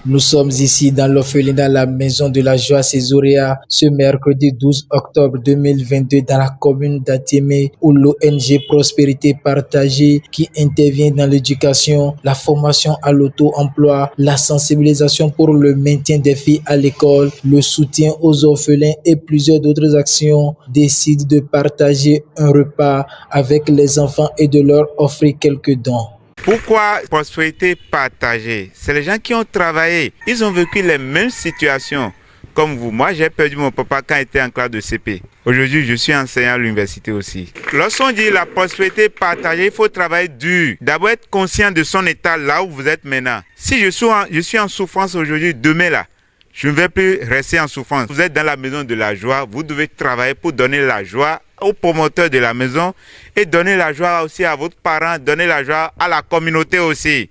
Nous sommes ici dans l'orphelinat La Maison de la Joie Césaria ce mercredi 12 octobre 2022 dans la commune d'Atiémé où l'ONG Prospérité Partagée qui intervient dans l'éducation, la formation à l'auto-emploi, la sensibilisation pour le maintien des filles à l'école, le soutien aux orphelins et plusieurs d'autres actions décide de partager un repas avec les enfants et de leur offrir quelques dons. Pourquoi prospérité partagée? C'est les gens qui ont travaillé. Ils ont vécu les mêmes situations comme vous. Moi, j'ai perdu mon papa quand j'étais en classe de CP. Aujourd'hui, je suis enseignant à l'université aussi. Lorsqu'on dit la prospérité partagée, il faut travailler dur. D'abord être conscient de son état là où vous êtes maintenant. Si je suis en souffrance aujourd'hui, demain là, je ne vais plus rester en souffrance. Vous êtes dans la maison de la joie, vous devez travailler pour donner la joie aux promoteurs de la maison et donner la joie aussi à votre parent, donner la joie à la communauté aussi.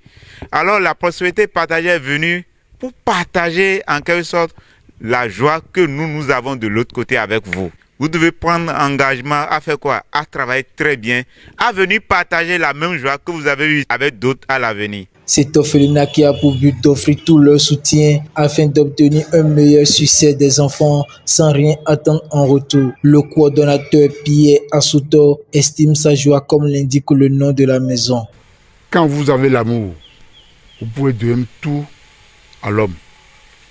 Alors la prospérité partagée est venue pour partager en quelque sorte la joie que nous avons de l'autre côté avec vous. Vous devez prendre engagement à faire quoi? À travailler très bien, à venir partager la même joie que vous avez eue avec d'autres à l'avenir. Cet orphelinat qui a pour but d'offrir tout leur soutien afin d'obtenir un meilleur succès des enfants sans rien attendre en retour. Le coordonnateur Pierre Assouto estime sa joie comme l'indique le nom de la maison. Quand vous avez l'amour, vous pouvez donner tout à l'homme.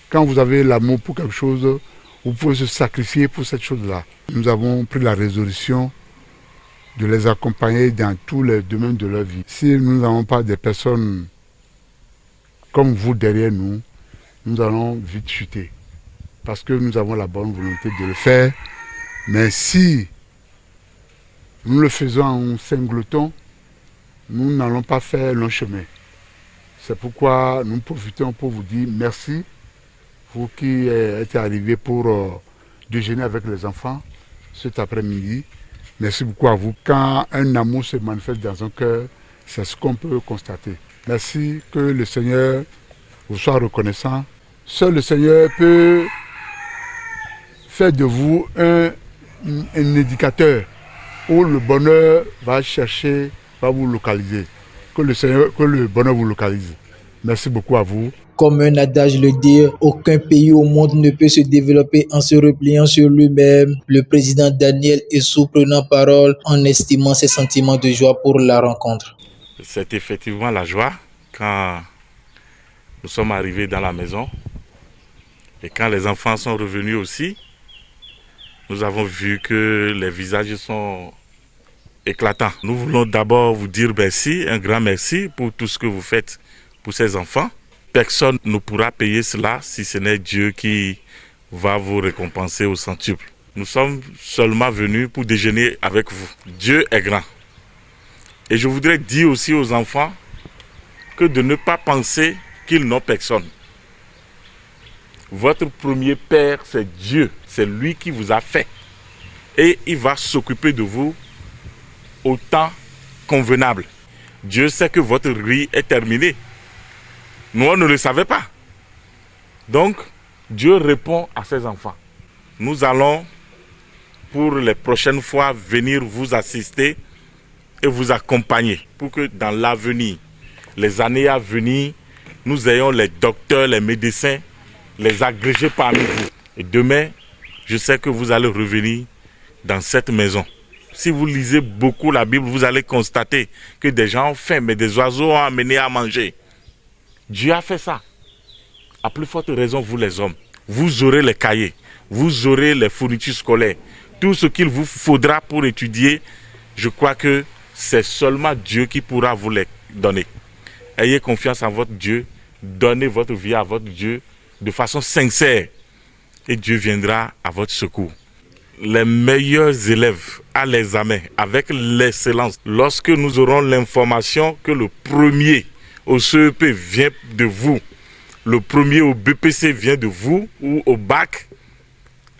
Quand vous avez l'amour pour quelque chose, vous pouvez se sacrifier pour cette chose-là. Nous avons pris la résolution de les accompagner dans tous les domaines de leur vie. Si nous n'avons pas des personnes comme vous derrière nous, nous allons vite chuter. Parce que nous avons la bonne volonté de le faire. Mais si nous le faisons en singleton, nous n'allons pas faire long chemin. C'est pourquoi nous profitons pour vous dire merci, vous qui êtes arrivés pour déjeuner avec les enfants cet après-midi. Merci beaucoup à vous. Quand un amour se manifeste dans un cœur, c'est ce qu'on peut constater. Merci, que le Seigneur vous soit reconnaissant. Seul le Seigneur peut faire de vous un indicateur où le bonheur va chercher, va vous localiser. Que le bonheur vous localise. Merci beaucoup à vous. Comme un adage le dit, aucun pays au monde ne peut se développer en se repliant sur lui-même. Le président Daniel Essou prenant parole en estimant ses sentiments de joie pour la rencontre. C'est effectivement la joie quand nous sommes arrivés dans la maison et quand les enfants sont revenus aussi. Nous avons vu que les visages sont éclatants. Nous voulons d'abord vous dire merci, un grand merci pour tout ce que vous faites pour ces enfants. Personne ne pourra payer cela si ce n'est Dieu qui va vous récompenser au centuple. Nous sommes seulement venus pour déjeuner avec vous. Dieu est grand. Et je voudrais dire aussi aux enfants que de ne pas penser qu'ils n'ont personne. Votre premier père, c'est Dieu. C'est lui qui vous a fait. Et il va s'occuper de vous au temps convenable. Dieu sait que votre vie est terminée. Nous, on ne le savait pas. Donc, Dieu répond à ses enfants. Nous allons, pour les prochaines fois, venir vous assister et vous accompagner pour que dans l'avenir, les années à venir, nous ayons les docteurs, les médecins, les agrégés parmi vous. Et demain, je sais que vous allez revenir dans cette maison. Si vous lisez beaucoup la Bible, vous allez constater que des gens ont faim, mais des oiseaux ont amené à manger. Dieu a fait ça. À plus forte raison, vous les hommes. Vous aurez les cahiers, vous aurez les fournitures scolaires. Tout ce qu'il vous faudra pour étudier, je crois que c'est seulement Dieu qui pourra vous les donner. Ayez confiance en votre Dieu, donnez votre vie à votre Dieu de façon sincère et Dieu viendra à votre secours. Les meilleurs élèves à l'examen avec l'excellence, lorsque nous aurons l'information que le premier au CEP vient de vous, le premier au BPC vient de vous ou au bac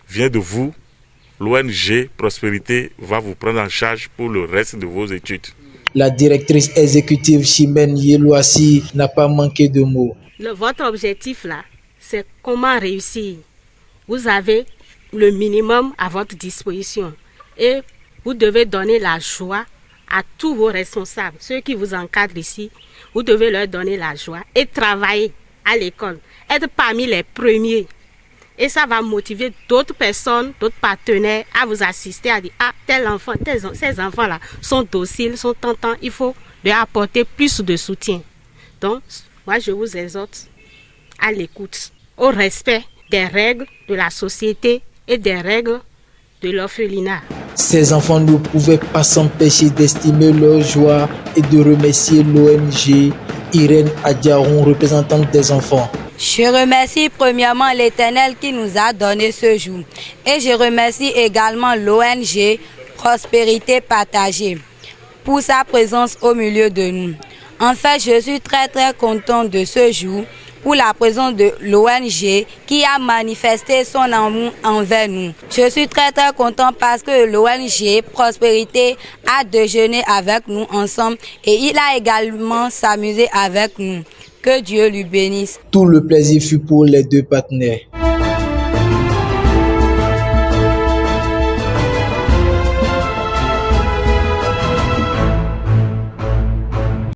vient de vous, l'ONG Prospérité va vous prendre en charge pour le reste de vos études. La directrice exécutive Chimène Yelouassi n'a pas manqué de mots. Votre objectif là, c'est comment réussir. Vous avez le minimum à votre disposition et vous devez donner la joie à tous vos responsables, ceux qui vous encadrent ici. Vous devez leur donner la joie et travailler à l'école, être parmi les premiers. Et ça va motiver d'autres personnes, d'autres partenaires à vous assister, à dire, ah, tel enfant, ces enfants-là sont dociles, sont tentants, il faut leur apporter plus de soutien. Donc, moi, je vous exhorte à l'écoute, au respect des règles de la société et des règles de l'orphelinat. Ces enfants ne pouvaient pas s'empêcher d'estimer leur joie et de remercier l'ONG Irène Adiaron, représentante des enfants. Je remercie premièrement l'Éternel qui nous a donné ce jour. Et je remercie également l'ONG Prospérité Partagée pour sa présence au milieu de nous. En fait, je suis très content de ce jour pour la présence de l'ONG qui a manifesté son amour envers nous. Je suis très content parce que l'ONG Prospérité a déjeuné avec nous ensemble et il a également s'amusé avec nous. Que Dieu lui bénisse. Tout le plaisir fut pour les deux partenaires.